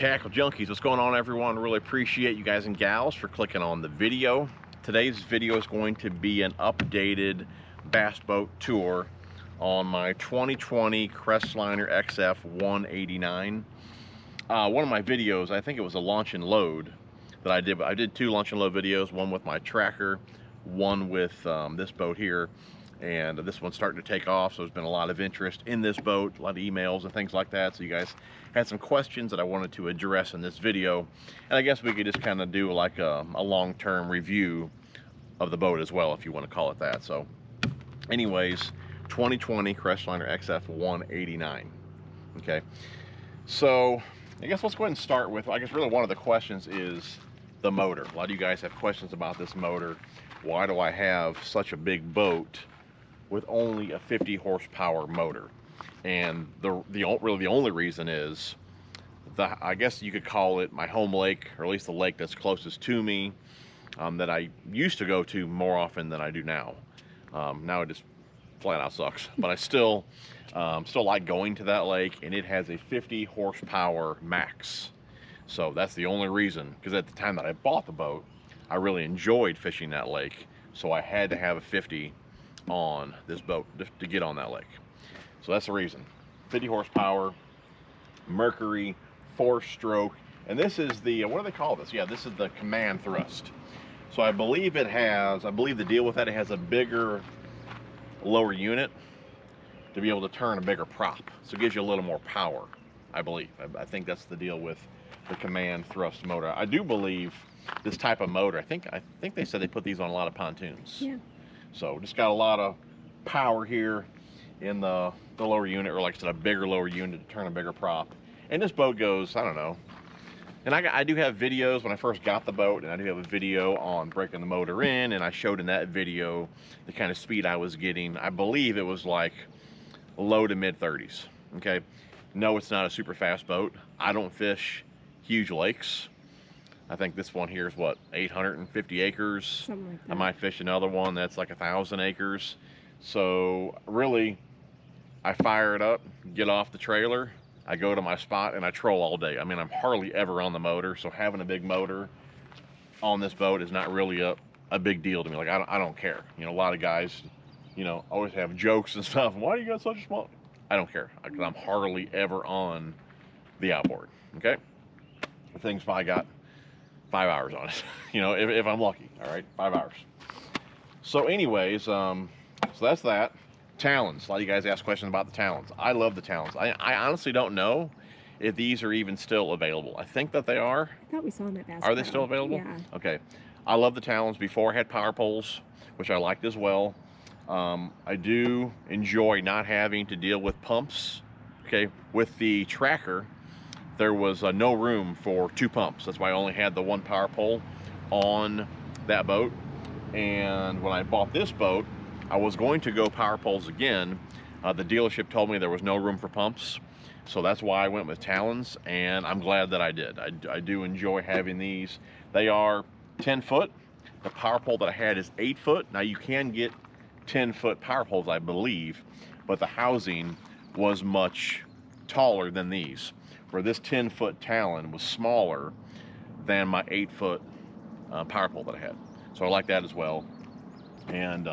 Tackle Junkies, what's going on, everyone? Really appreciate you guys and gals for clicking on the video. Today's video is going to be an updated bass boat tour on my 2020 Crestliner XF 189. One of my videos, I think it was a launch and load that I did, but I did two launch and load videos, one with my tracker, one with this boat here. And this one's starting to take off, so there's been a lot of interest in this boat, a lot of emails and things like that. So you guys had some questions that I wanted to address in this video. And I guess we could just kind of do like a long-term review of the boat as well, if you want to call it that. So anyways, 2020 Crestliner XF 189. Okay, so I guess let's go ahead and start with, I guess really one of the questions is the motor. A lot of you guys have questions about this motor. Why do I have such a big boat with only a 50 horsepower motor? And really the only reason is I guess you could call it my home lake, or at least the lake that's closest to me, that I used to go to more often than I do now. Now it just flat out sucks, but I still like going to that lake, and it has a 50 horsepower max. So that's the only reason, because at the time that I bought the boat, I really enjoyed fishing that lake, so I had to have a 50 on this boat to get on that lake. So that's the reason. 50 horsepower, Mercury, 4-stroke, and this is the, what do they call this? Yeah, this is the command thrust. So I believe the deal with that, it has a bigger lower unit to be able to turn a bigger prop. So it gives you a little more power, I believe. I think that's the deal with the command thrust motor. I do believe this type of motor, I think they said they put these on a lot of pontoons. Yeah. So just got a lot of power here in the lower unit, or like I said, a bigger lower unit to turn a bigger prop. And this boat goes, I don't know. And I do have videos when I first got the boat, and I do have a video on breaking the motor in, and I showed in that video the kind of speed I was getting. I believe it was like low to mid 30s. Okay. No, it's not a super fast boat. I don't fish huge lakes. I think this one here is what, 850 acres. Something like that. I might fish another one that's like 1,000 acres. So really, I fire it up, get off the trailer, I go to my spot, and I troll all day. I mean, I'm hardly ever on the motor, so having a big motor on this boat is not really a big deal to me. Like, I don't care. You know, a lot of guys, you know, always have jokes and stuff. Why do you got such a small? I don't care, because I'm hardly ever on the outboard. Okay, the thing's probably got 5 hours on it, you know, if I'm lucky. All right, 5 hours. So anyways, so that's that. Talons. A lot of you guys ask questions about the Talons. I love the Talons. I honestly don't know if these are even still available. I think that they are. I thought we saw them at Bass Are they still available? Yeah. Okay. I love the Talons. Before I had power poles, which I liked as well. I do enjoy not having to deal with pumps. Okay. With the tracker, there was no room for 2 pumps. That's why I only had the 1 power pole on that boat. And when I bought this boat, I was going to go power poles again. The dealership told me there was no room for pumps, so that's why I went with Talons, and I'm glad that I did. I do enjoy having these. They are 10 foot. The power pole that I had is 8 foot. Now you can get 10-foot power poles, I believe, but the housing was much taller than these, where this 10-foot Talon was smaller than my 8-foot power pole that I had. So I like that as well. And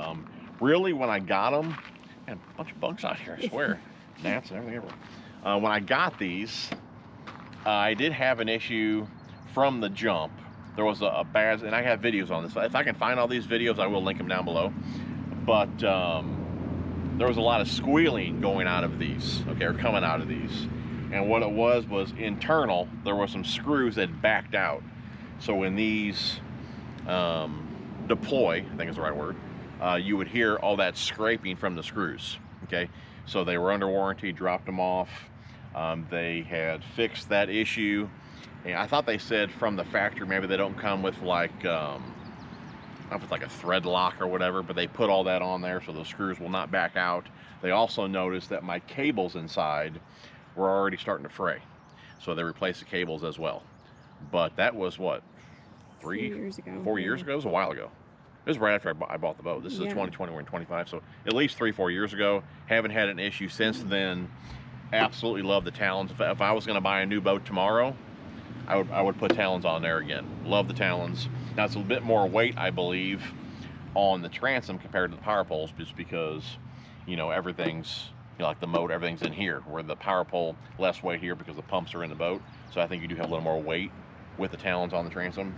really, when I got them, man, a bunch of bunks out here, I swear. Gnats and everything everywhere. When I got these, I did have an issue from the jump. There was a bad, and I have videos on this. If I can find all these videos, I will link them down below. But there was a lot of squealing going out of these, okay, or coming out of these. And what it was internal. There were some screws that backed out. So when these deploy, I think is the right word, you would hear all that scraping from the screws. Okay, so they were under warranty, dropped them off. They had fixed that issue, and I thought they said from the factory maybe they don't come with like I don't know if it's like a thread lock or whatever, but they put all that on there so those screws will not back out. They also noticed that my cables inside were already starting to fray, so they replaced the cables as well. But that was what, 4 years ago. It was a while ago. It was right after I bought the boat. This is 2020, we're in 25, so at least 3-4 years ago. Haven't had an issue since then. Absolutely love the Talons. If I was going to buy a new boat tomorrow, I would put Talons on there again. Love the Talons. Now it's a bit more weight, I believe, on the transom compared to the power poles, just because, you know, everything's, you know, like the motor, everything's in here, where the power pole, less weight here because the pumps are in the boat. So I think you do have a little more weight with the Talons on the transom,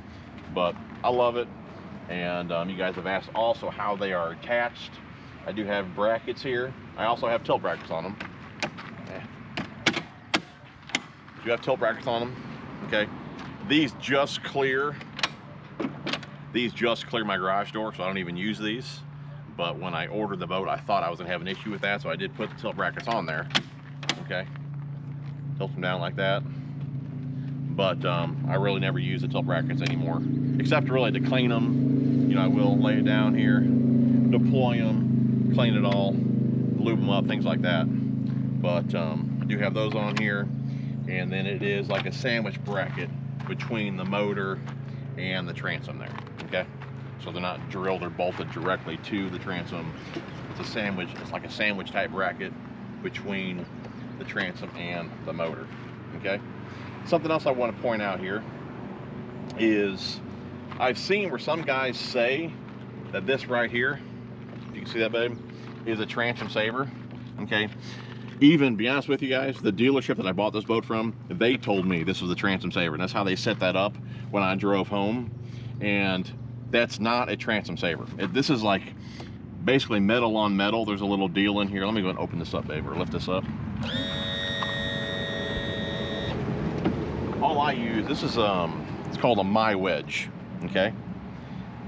but I love it. And you guys have asked also how they are attached. I do have brackets here. I also have tilt brackets on them. You have tilt brackets on them, okay? These just clear my garage door, so I don't even use these. But when I ordered the boat, I thought I was gonna have an issue with that, so I did put the tilt brackets on there, okay? Tilt them down like that. But I really never use the tilt brackets anymore, except really to clean them. You know, I will lay it down here, deploy them, clean it all, lube them up, things like that. But I do have those on here, and then it is like a sandwich bracket between the motor and the transom there, okay? So they're not drilled or bolted directly to the transom. It's a sandwich, it's like a sandwich type bracket between the transom and the motor, okay? Something else I want to point out here is I've seen where some guys say that this right here, if you can see that, babe, is a transom saver, okay? Even, be honest with you guys, the dealership that I bought this boat from, they told me this was a transom saver, and that's how they set that up when I drove home, and that's not a transom saver. This is like basically metal on metal. There's a little deal in here. Let me go and open this up, babe, or lift this up. All I use, this is it's called a My Wedge, okay?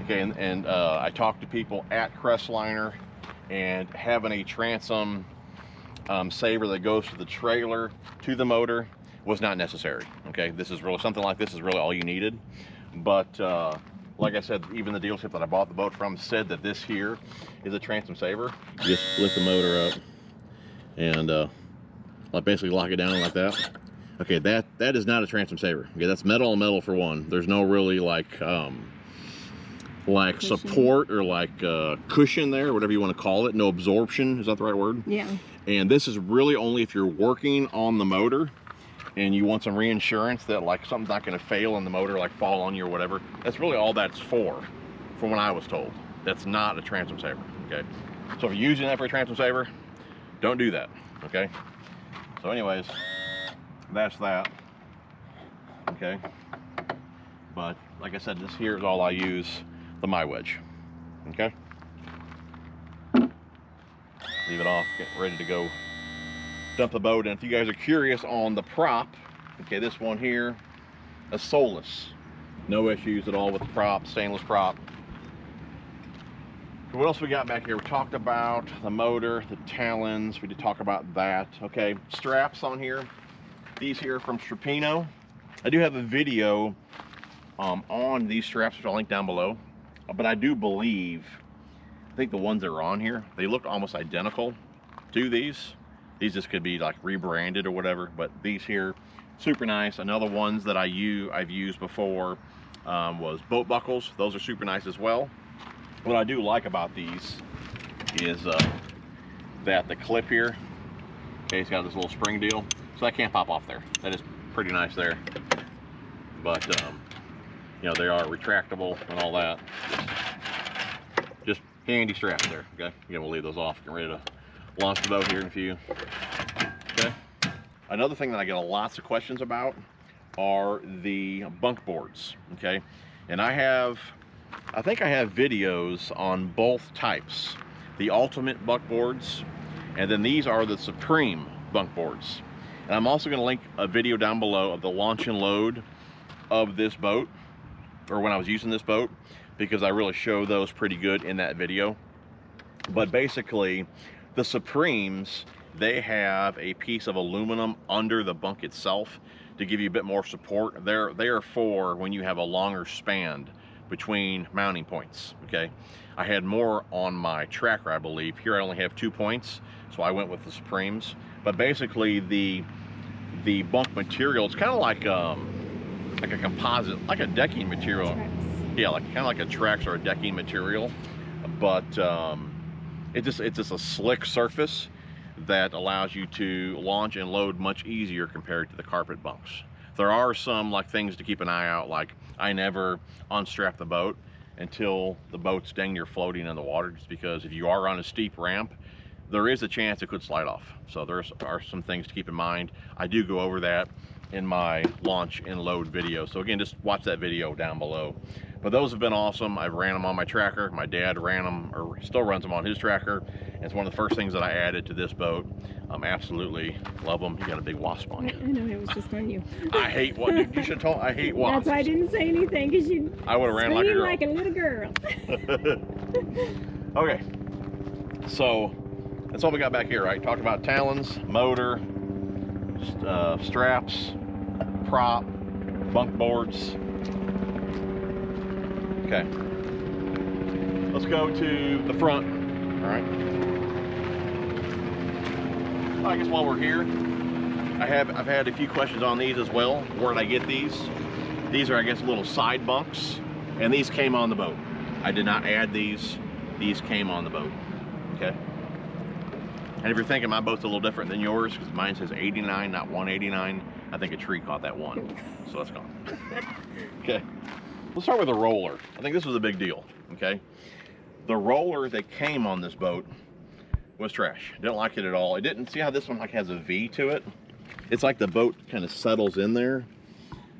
Okay, and I talked to people at Crestliner, and having a transom saver that goes to the trailer to the motor was not necessary, okay? This is really, something like this is really all you needed. But like I said, even the dealership that I bought the boat from said that this here is a transom saver. You just lift the motor up and like basically lock it down like that. Okay, that is not a transom saver. Okay, that's metal on metal for one. There's no really like cushion, support or like cushion there, whatever you want to call it. No absorption, is that the right word? Yeah. And this is really only if you're working on the motor and you want some reinsurance that like something's not going to fail in the motor, like fall on you or whatever. That's really all that's for, from what I was told. That's not a transom saver, okay? So if you're using that for a transom saver, don't do that, okay? So anyways, that's that, okay? But like I said, this here is all I use, the My Wedge, okay? Leave it off, get ready to go dump the boat. And if you guys are curious on the prop, okay, this one here, a Solus. No issues at all with the prop, stainless prop. So what else we got back here? We talked about the motor, the Talons, we did talk about that. Okay, straps on here. These here from Strapino. I do have a video on these straps, which I'll link down below. But I do believe, I think the ones that are on here, they look almost identical to these. These just could be like rebranded or whatever, but these here, super nice. Another ones that I've used before was boat buckles. Those are super nice as well. What I do like about these is that the clip here, okay, it's got this little spring deal, so that can't pop off there. That is pretty nice there. But you know, they are retractable and all that. Just handy straps there, okay? Again, we'll leave those off. Get ready to launch the boat here in a few. Okay. Another thing that I get lots of questions about are the bunk boards, okay? And I think I have videos on both types. The Ultimate bunk boards, and then these are the Supreme bunk boards. And I'm also gonna link a video down below of the launch and load of this boat, or when I was using this boat, because I really show those pretty good in that video. But basically, the Supremes, they have a piece of aluminum under the bunk itself to give you a bit more support. They are for when you have a longer span between mounting points, okay? I had more on my tracker, I believe. Here I only have 2 points, so I went with the Supremes. But basically, the bunk material, it's kind of like a composite, like a decking material. Yeah, like kind of like a Trex or a decking material, but it's just a slick surface that allows you to launch and load much easier compared to the carpet bunks. There are some like things to keep an eye out, like I never unstrap the boat until the boat's dang near floating in the water, just because if you are on a steep ramp, there is a chance it could slide off. So there are some things to keep in mind. I do go over that in my launch and load video. So again, just watch that video down below. But those have been awesome. I've ran them on my tracker. My dad ran them, or still runs them on his tracker. It's one of the first things that I added to this boat. Absolutely love them. You got a big wasp on you. I know, it was just on you. I hate what you should have told. I hate wasps. That's why I didn't say anything, because you I would have ran like a girl. like a little girl. Okay, so that's all we got back here, right? Talked about talons, motor, straps, prop, bunk boards. Okay, let's go to the front. All right. I guess while we're here, I've had a few questions on these as well. Where did I get these? These are, I guess, little side bunks, and these came on the boat. I did not add these. These came on the boat. Okay. And if you're thinking my boat's a little different than yours, because mine says 89, not 189, I think a tree caught that one, so that's gone. Okay. Let's start with the roller. I think this was a big deal. Okay. The roller that came on this boat was trash. Didn't like it at all. It didn't see how this one like has a V to it. It's like the boat kind of settles in there.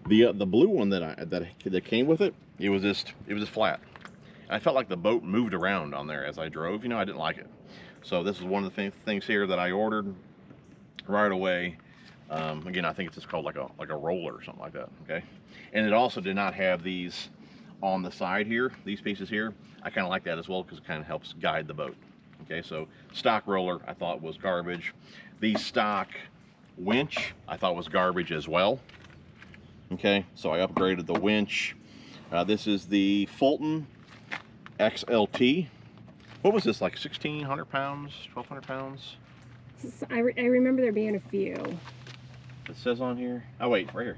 The blue one that came with it, it was just flat. I felt like the boat moved around on there as I drove. You know, I didn't like it. So this is one of the things here that I ordered right away. Again, I think it's just called like a roller or something like that. Okay, and it also did not have these on the side here. These pieces here, I kind of like that as well because it kind of helps guide the boat. Okay, so stock roller I thought was garbage. The stock winch I thought was garbage as well. Okay, so I upgraded the winch. This is the Fulton XLT. What was this, like 1,600 pounds, 1,200 pounds? I remember there being a few. It says on here, oh wait, right here.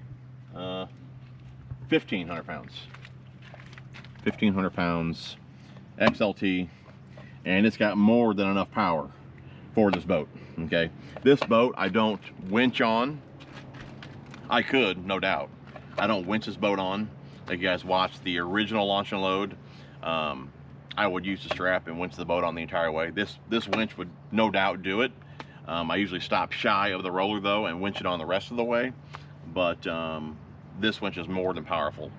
1,500 pounds. 1,500 pounds XLT. And it's got more than enough power for this boat. Okay, this boat I don't winch on. I could, no doubt. I don't winch this boat on. If you guys watched the original launch and load, I would use the strap and winch the boat on the entire way. This winch would no doubt do it. I usually stop shy of the roller though and winch it on the rest of the way. But this winch is more than powerful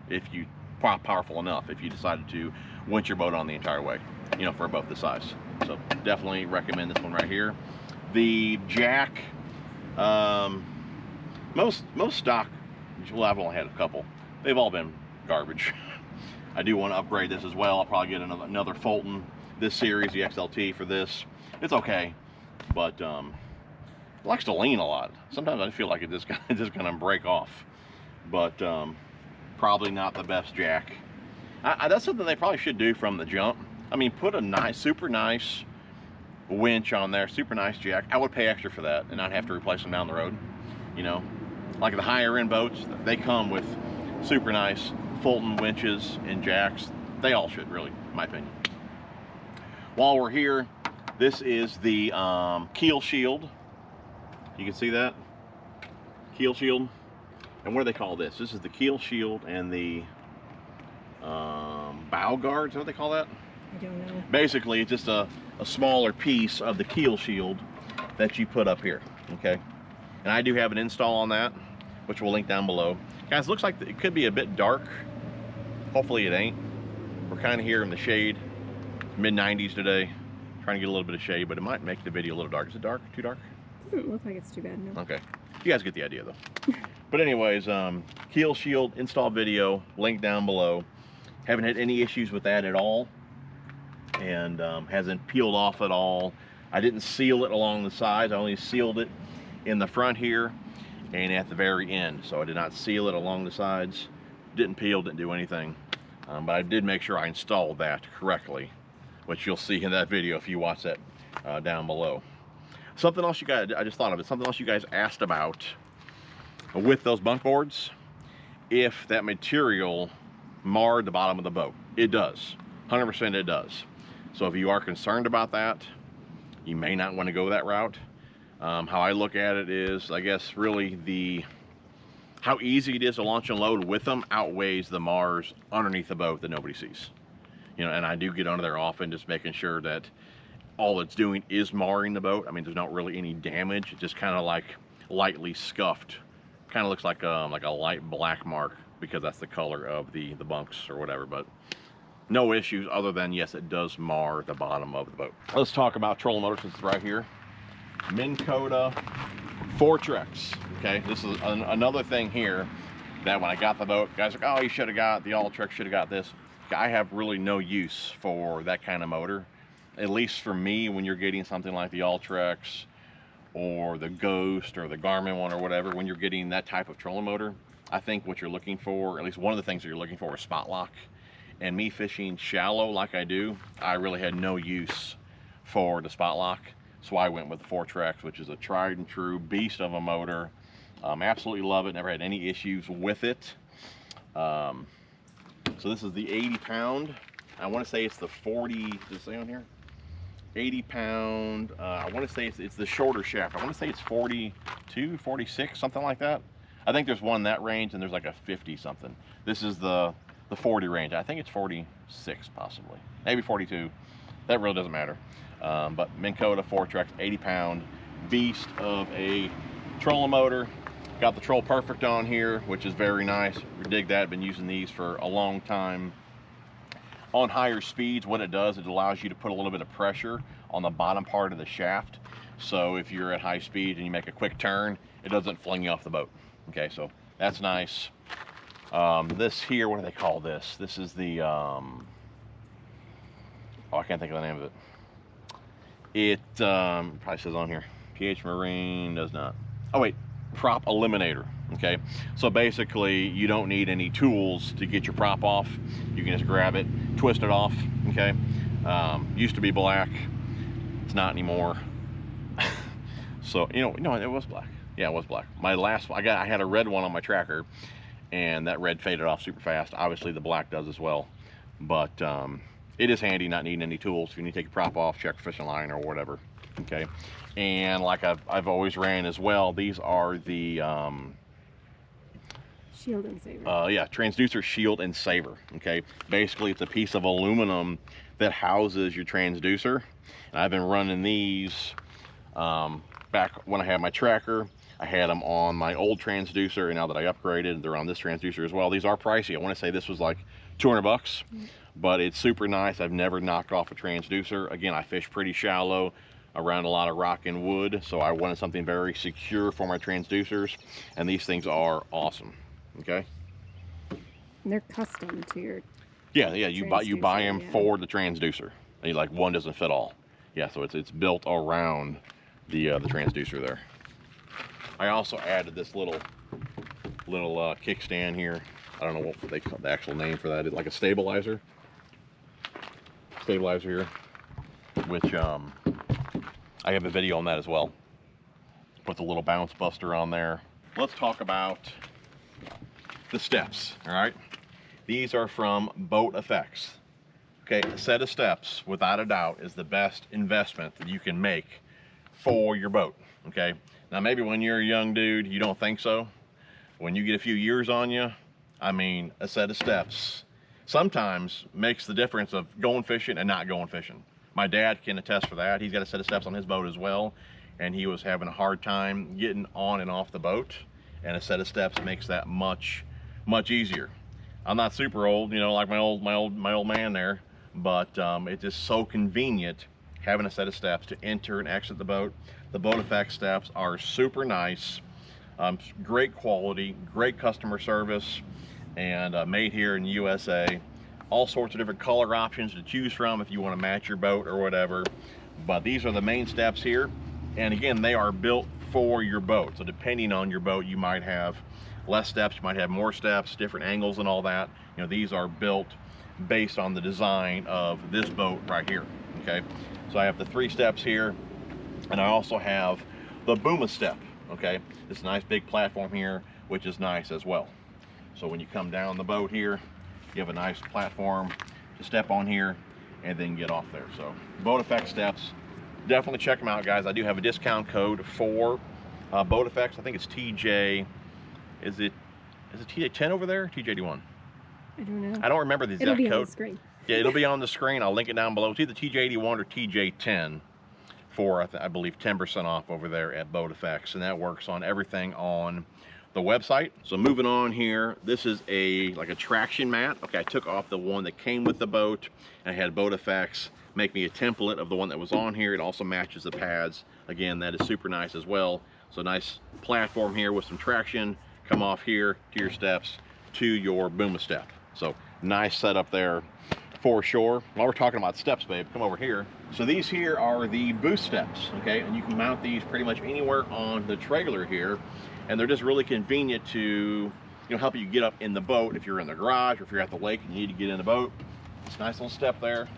powerful enough if you decided to winch your boat on the entire way, you know, for a boat this size. So definitely recommend this one right here. The jack, most stock, well, I've only had a couple. They've all been garbage. I do want to upgrade this as well. I'll probably get another Fulton this series, the XLT for this. It's okay, but it likes to lean a lot. Sometimes I feel like it's just gonna break off, but probably not the best jack. That's something they probably should do from the jump. I mean, put a nice, super nice winch on there, super nice jack. I would pay extra for that and not have to replace them down the road. You know, like the higher end boats, they come with super nice Fulton winches and jacks. They all should, really, in my opinion. While we're here, this is the keel shield. You can see that keel shield. And what do they call this? This is the keel shield and the bow guards. What do they call that? I don't know. Basically, it's just a smaller piece of the keel shield that you put up here. Okay, and I do have an install on that, which we'll link down below. Guys, looks like it could be a bit dark. Hopefully it ain't. We're kind of here in the shade, mid-90s today. Trying to get a little bit of shade, but it might make the video a little dark. Is it dark? Too dark? Doesn't look like it's too bad, no. Okay, you guys get the idea though. But anyways, keel shield install video, link down below. Haven't had any issues with that at all, and hasn't peeled off at all. I didn't seal it along the sides. I only sealed it in the front here and at the very end. So I did not seal it along the sides. Didn't peel, didn't do anything. But I did make sure I installed that correctly, which you'll see in that video if you watch that down below. Something else you guys, I just thought of it, something else you guys asked about with those bunk boards, if that material marred the bottom of the boat. It does, 100% it does. So if you are concerned about that, you may not want to go that route. How I look at it is, I guess really the how easy it is to launch and load with them outweighs the Mars underneath the boat that nobody sees. You know, and I do get under there often, just making sure that all it's doing is marring the boat. I mean, there's not really any damage. It's just kind of like lightly scuffed. Kind of looks like a light black mark because that's the color of the bunks or whatever. But no issues other than, yes, it does mar the bottom of the boat. Let's talk about trolling motor since it's right here. Minn Kota Fortrex. Okay, this is another thing here that when I got the boat, guys are like, oh, you should have got the Ultrex, should have got this. I have really no use for that kind of motor. At least for me, when you're getting something like the Ultrex or the Ghost or the Garmin one or whatever, when you're getting that type of trolling motor, I think what you're looking for, at least one of the things that you're looking for, is spot lock. And me fishing shallow like I do, I really had no use for the spot lock. So I went with the Fortrex, which is a tried and true beast of a motor. Absolutely love it, never had any issues with it. So this is the 80 pound. I want to say it's the 40, does it say on here? 80 pound, I want to say it's the shorter shaft. I want to say it's 42, 46, something like that. I think there's one in that range and there's like a 50 something. This is the 40 range. I think it's 46 possibly, maybe 42. That really doesn't matter. But Minn Kota Fortrex 80 pound beast of a trolling motor. Got the Troll Perfect on here, which is very nice. We dig that. Been using these for a long time. On higher speeds, what it does, it allows you to put a little bit of pressure on the bottom part of the shaft. So if you're at high speed and you make a quick turn, it doesn't fling you off the boat. Okay, so that's nice. This here, what do they call this? This is the, oh, I can't think of the name of it. It probably says on here, PH Marine, does not. Oh wait, prop eliminator. Okay, so basically you don't need any tools to get your prop off. You can just grab it, twist it off. Okay, used to be black, it's not anymore. So you know it was black. Yeah, it was black. My last one, I had a red one on my tracker, and that red faded off super fast. Obviously the black does as well, but it is handy not needing any tools. If you need to take your prop off, check your fishing line or whatever. Okay, and like I've always ran as well, these are the shield and saver. Yeah, transducer shield and saver. Okay, basically it's a piece of aluminum that houses your transducer, and I've been running these back when I had my tracker. I had them on my old transducer, and now that I upgraded, they're on this transducer as well. These are pricey. I want to say this was like 200 bucks, but it's super nice. I've never knocked off a transducer. Again, I fish pretty shallow around a lot of rock and wood, so I wanted something very secure for my transducers, and these things are awesome. Okay, and they're custom to your you buy them for the transducer, and like one doesn't fit all. Yeah, so it's built around the transducer there. I also added this little kickstand here. I don't know what they call the actual name for that. It's like a stabilizer here, which I have a video on that as well. Put the little bounce buster on there. Let's talk about the steps. All right, these are from Boat Effects. Okay, a set of steps, without a doubt, is the best investment that you can make for your boat. Okay, now maybe when you're a young dude, you don't think so. When you get a few years on you, I mean, a set of steps sometimes makes the difference of going fishing and not going fishing. My dad can attest for that. He's got a set of steps on his boat as well, and he was having a hard time getting on and off the boat, and a set of steps makes that much easier. I'm not super old, you know, like my old man there, but it's just so convenient having a set of steps to enter and exit the boat. The Boat Effects steps are super nice, great quality, great customer service, and made here in the USA. All sorts of different color options to choose from if you want to match your boat or whatever. But these are the main steps here, and again, they are built for your boat. So depending on your boat, you might have less steps, you might have more steps, different angles and all that. You know, these are built based on the design of this boat right here. Okay, so I have the 3 steps here, and I also have the Booma step. Okay, this nice big platform here, which is nice as well. So when you come down the boat here, you have a nice platform to step on here and then get off there. So Boat Effects steps, definitely check them out, guys. I do have a discount code for Boat Effects. I think it's TJ, is it is it TJ10 over there? TJ81? I don't know. I don't remember the exact It'll be code. on the screen. Yeah, it'll be on the screen. I'll link it down below. It's either TJ81 or TJ10 for, I believe, 10% off over there at Boat Effects, and that works on everything on the website. So moving on here, this is like a traction mat. Okay, I took off the one that came with the boat. I had Boat Effects make me a template of the one that was on here. It also matches the pads. Again, that is super nice as well. So nice platform here with some traction. Come off here to your steps to your boom step. So nice setup there for sure. While we're talking about steps, babe, come over here. So these here are the boost steps, okay? And you can mount these pretty much anywhere on the trailer here. And they're just really convenient to, help you get up in the boat if you're in the garage or if you're at the lake and you need to get in the boat. It's a nice little step there.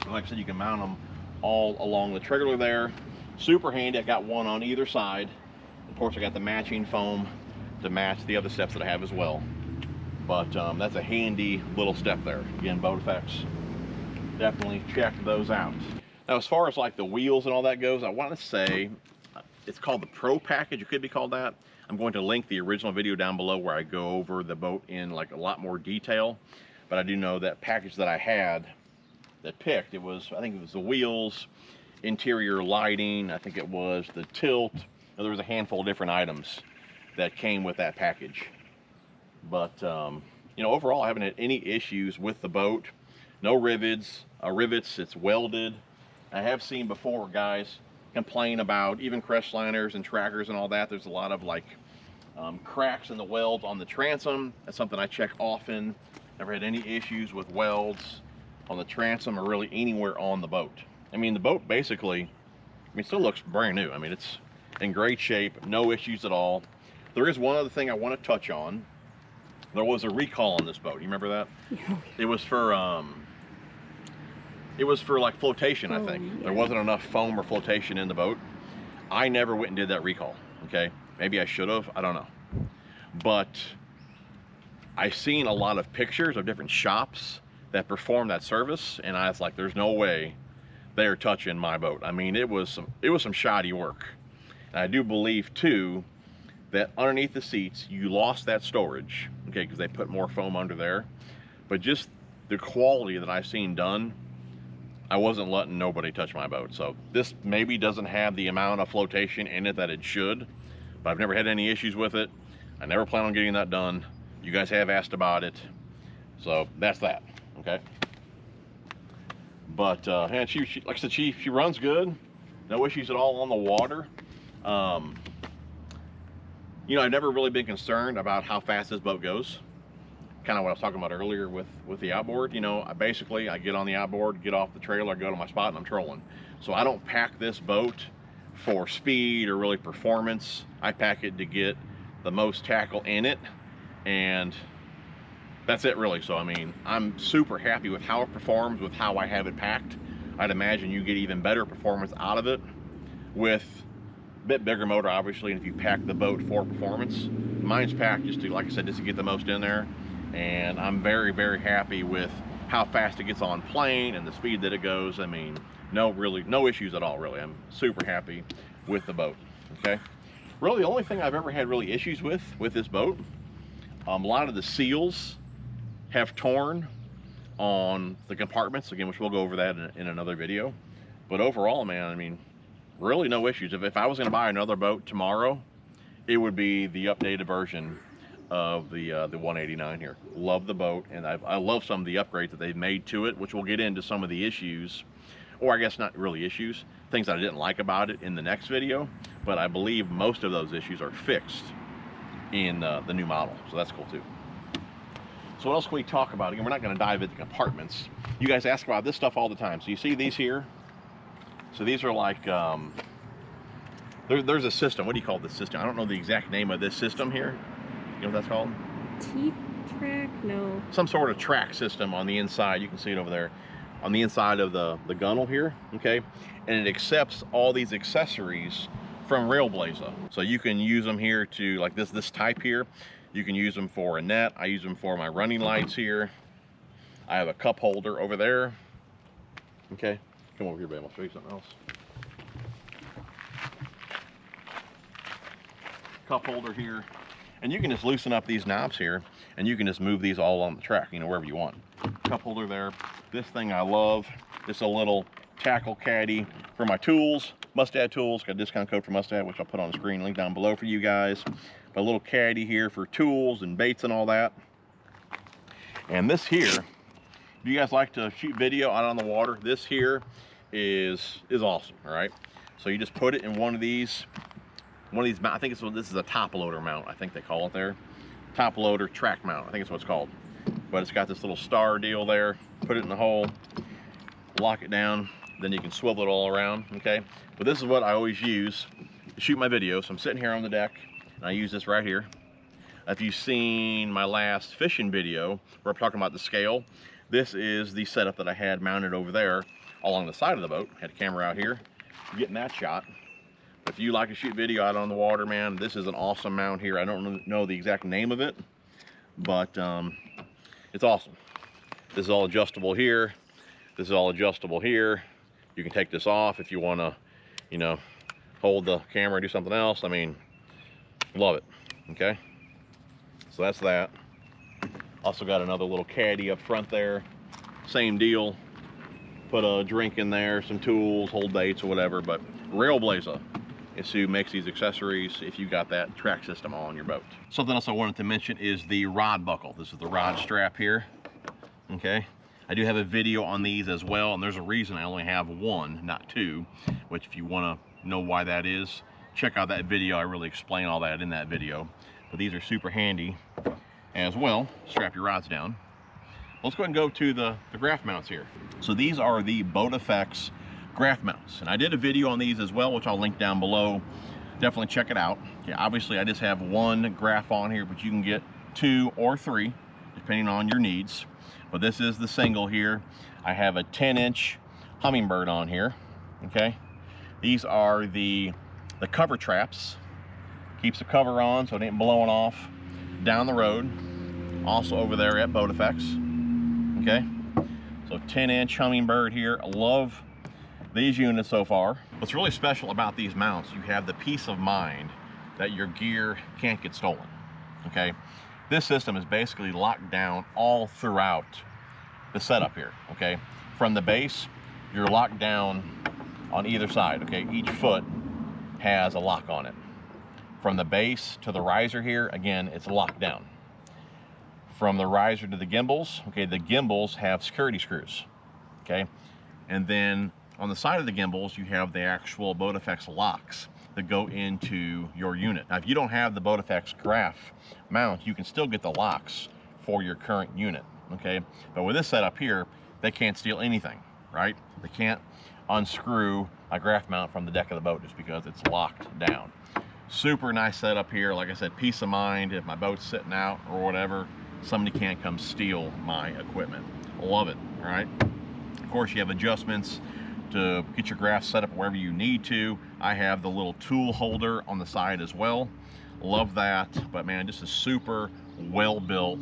And like I said, you can mount them all along the trailer there. Super handy. I got one on either side. Of course, I got the matching foam to match the other steps that I have as well. But that's a handy little step there. Again, Boat Effects, definitely check those out. Now, as far as like the wheels and all that goes, I want to say it's called the Pro Package. It could be called that. I'm going to link the original video down below where I go over the boat in like a lot more detail. But I do know that package that I had that picked, I think it was the wheels, interior lighting, I think it was the tilt. There was a handful of different items that came with that package. But overall, I haven't had any issues with the boat. No rivets. It's welded. I have seen before guys complain about even Crestliners and trackers and all that. There's a lot of like cracks in the welds on the transom. That's something I check often. Never had any issues with welds on the transom or really anywhere on the boat. I mean, the boat basically, still looks brand new. I mean, it's in great shape, no issues at all. There is one other thing I want to touch on. There was a recall on this boat. You remember that? Yeah. It was for like flotation, I think. Yeah. There wasn't enough foam or flotation in the boat. I never went and did that recall, okay? Maybe I should have, I don't know. But I've seen a lot of pictures of different shops that perform that service, and I was like, there's no way they're touching my boat. I mean, it was some shoddy work. And I do believe too that underneath the seats you lost that storage, okay, because they put more foam under there. But just the quality that I've seen done, I wasn't letting nobody touch my boat. So this maybe doesn't have the amount of flotation in it that it should, but I've never had any issues with it. I never plan on getting that done. You guys have asked about it, so that's that. Okay. But and she like I said, she runs good, no issues at all on the water. I've never really been concerned about how fast this boat goes. Kind of what I was talking about earlier with the outboard. I get on the outboard, get off the trailer, go to my spot, and I'm trolling. So I don't pack this boat for speed or really performance. I pack it to get the most tackle in it, and that's it really. So I mean, I'm super happy with how it performs, with how I have it packed. I'd imagine you get even better performance out of it with a bit bigger motor, obviously, and if you pack the boat for performance. Mine's packed just to, like I said, just to get the most in there. And I'm very, very happy with how fast it gets on plane and the speed that it goes. I mean, no issues at all, really. I'm super happy with the boat, okay? Really, the only thing I've ever had really issues with this boat, a lot of the seals have torn on the compartments, again, which we'll go over that in another video. But overall, man, I mean, really no issues. If I was gonna buy another boat tomorrow, it would be the updated version of the 189 here. Love the boat, and I love some of the upgrades that they've made to it, which we'll get into some of the issues, or I guess not really issues, things that I didn't like about it in the next video, but I believe most of those issues are fixed in the new model, so that's cool too. So what else can we talk about? Again, we're not going to dive into compartments. You guys ask about this stuff all the time. So you see these here? So these are like, there's a system. What do you call this system? I don't know the exact name of this system here. You know what that's called? T-track? No. Some sort of track system on the inside. You can see it over there. On the inside of the gunnel here, okay? And it accepts all these accessories from Railblaza. So you can use them here to, like this type here. You can use them for a net. I use them for my running lights here. I have a cup holder over there. Okay, come over here, babe. I'll show you something else. Cup holder here. And you can just loosen up these knobs here, and you can just move these all on the track, you know, wherever you want. Cup holder there. This thing I love. It's a little tackle caddy for my tools. Mustad Tools, got a discount code for Mustad, which I'll put on the screen, link down below for you guys. A little caddy here for tools and baits and all that. And this here, if you guys like to shoot video out on the water, this here is awesome, all right? So you just put it in one of these, I think this is a top loader mount, I think they call it there. Top loader track mount, I think it's what it's called. But it's got this little star deal there. Put it in the hole, lock it down, then you can swivel it all around, okay? But this is what I always use to shoot my videos. So I'm sitting here on the deck, and I use this right here. If you've seen my last fishing video where I'm talking about the scale, this is the setup that I had mounted over there along the side of the boat. Had a camera out here, getting that shot. If you like to shoot video out on the water, man, this is an awesome mount here. I don't know the exact name of it, but it's awesome. This is all adjustable here. This is all adjustable here. You can take this off if you want to, you know, hold the camera and do something else. I mean, love it, okay? So that's that. Also got another little caddy up front there. Same deal. Put a drink in there, some tools, hold baits or whatever, but Railblaza is who makes these accessories if you got that track system on your boat. Something else I wanted to mention is the rod buckle. This is the rod strap here, okay? I do have a video on these as well, and there's a reason I only have one, not two, which if you want to know why that is, check out that video. I really explain all that in that video. But these are super handy as well. Strap your rods down. Let's go ahead and go to the graph mounts here. So these are the Boat Effects graph mounts, and I did a video on these as well, which I'll link down below. Definitely check it out. Yeah, obviously I just have one graph on here, but you can get 2 or 3 depending on your needs. But this is the single here. I have a 10-inch Humminbird on here, okay? These are the cover traps. Keeps the cover on so it ain't blowing off down the road. Also over there at Boat Effects, okay? So 10-inch Humminbird here. I love these units so far. What's really special about these mounts, you have the peace of mind that your gear can't get stolen, okay? This system is basically locked down all throughout the setup here, okay? From the base, you're locked down on either side, okay? Each foot has a lock on it. From the base to the riser here, again, it's locked down. From the riser to the gimbals, okay, the gimbals have security screws, okay? And then on the side of the gimbals, you have the actual Boat Effects locks that go into your unit. Now, if you don't have the Boat Effects graph mount, you can still get the locks for your current unit, okay? But with this setup here, they can't steal anything, right? They can't unscrew a graph mount from the deck of the boat just because it's locked down. Super nice setup here. Like I said, peace of mind. If my boat's sitting out or whatever, somebody can't come steal my equipment. Love it, all right? Of course, you have adjustments to get your graph set up wherever you need to. I have the little tool holder on the side as well. Love that. But man, just a super well-built,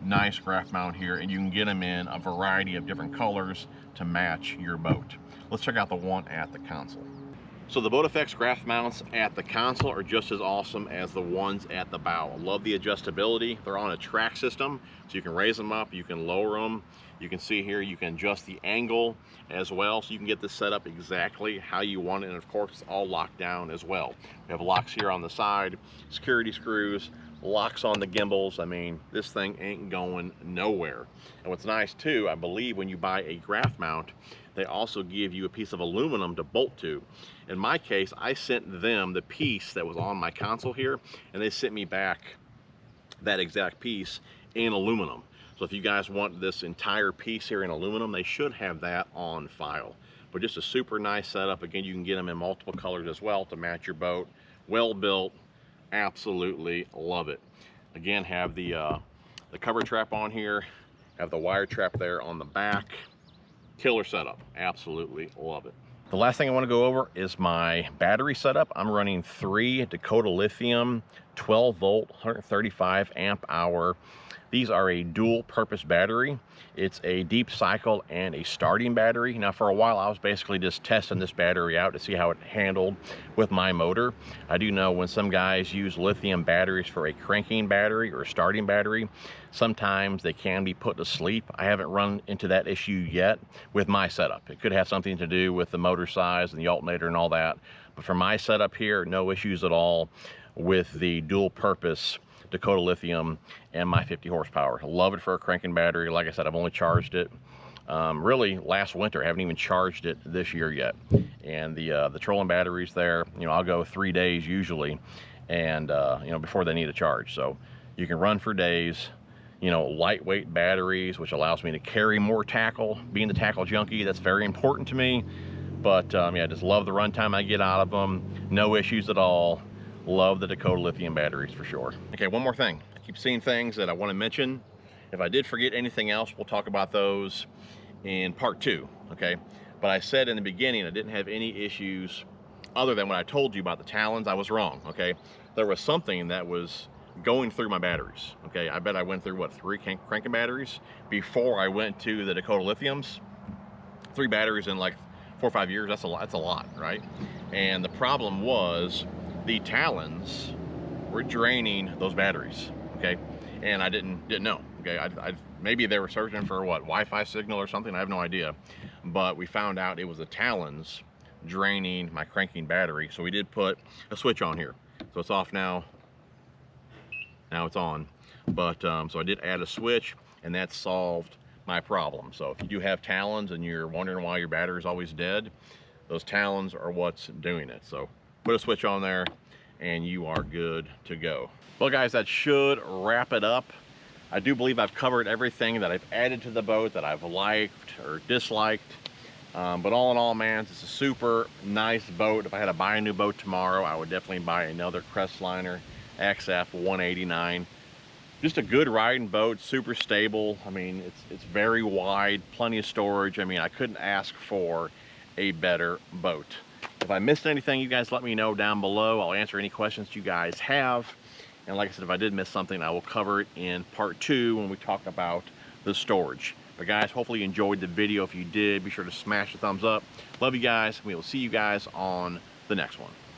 nice graph mount here, and you can get them in a variety of different colors to match your boat. Let's check out the one at the console. So the Boat Effects graph mounts at the console are just as awesome as the ones at the bow. I love the adjustability. They're on a track system, so you can raise them up, you can lower them. You can see here, you can adjust the angle as well, so you can get this set up exactly how you want it, and of course, it's all locked down as well. We have locks here on the side, security screws, locks on the gimbals. I mean, this thing ain't going nowhere. And what's nice too, I believe when you buy a graph mount, they also give you a piece of aluminum to bolt to. In my case, I sent them the piece that was on my console here, and they sent me back that exact piece in aluminum. So if you guys want this entire piece here in aluminum, they should have that on file. But just a super nice setup. Again, you can get them in multiple colors as well to match your boat. Well built, absolutely love it. Again, have the cover trap on here, have the wire trap there on the back. Killer setup, absolutely love it. The last thing I want to go over is my battery setup. I'm running 3 Dakota Lithium 12 volt, 135 amp hour. These are a dual purpose battery. It's a deep cycle and a starting battery. Now for a while I was basically just testing this battery out to see how it handled with my motor. I do know when some guys use lithium batteries for a cranking battery or starting battery, sometimes they can be put to sleep. I haven't run into that issue yet with my setup. It could have something to do with the motor size and the alternator and all that. But for my setup here, no issues at all with the dual purpose Dakota Lithium and my 50 horsepower. I love it for a cranking battery. Like I said, I've only charged it really last winter. I haven't even charged it this year yet. And the trolling batteries there, you know, I'll go 3 days usually, and you know, before they need a charge. So you can run for days. You know, lightweight batteries, which allows me to carry more tackle. Being the tackle junkie, that's very important to me. But yeah, I just love the runtime I get out of them. No issues at all. Love the Dakota Lithium batteries for sure. Okay, one more thing. I keep seeing things that I want to mention. If I did forget anything else, we'll talk about those in part 2, okay? But I said in the beginning I didn't have any issues other than when I told you about the Talons. I was wrong, okay? There was something that was going through my batteries, okay? I bet I went through, what, 3 cranking batteries before I went to the Dakota Lithiums. 3 batteries in like 4 or 5 years, that's a lot, right? And the problem was the Talons were draining those batteries, okay? And I didn't know, okay? Maybe they were searching for what, Wi-Fi signal or something, I have no idea. But we found out it was the Talons draining my cranking battery. So we did put a switch on here. So it's off now. Now it's on. But so I did add a switch, and that solved my problem. So if you do have Talons and you're wondering why your battery is always dead, those Talons are what's doing it. So put a switch on there and you are good to go. Well guys, that should wrap it up. I do believe I've covered everything that I've added to the boat that I've liked or disliked. But all in all, man, it's a super nice boat. If I had to buy a new boat tomorrow, I would definitely buy another Crestliner XF 189. Just a good riding boat, super stable. I mean, it's very wide, plenty of storage. I mean, I couldn't ask for a better boat. If I missed anything, you guys let me know down below. I'll answer any questions you guys have. And like I said, if I did miss something, I will cover it in part 2 when we talk about the storage. But guys, hopefully you enjoyed the video. If you did, be sure to smash the thumbs up. Love you guys. We will see you guys on the next one.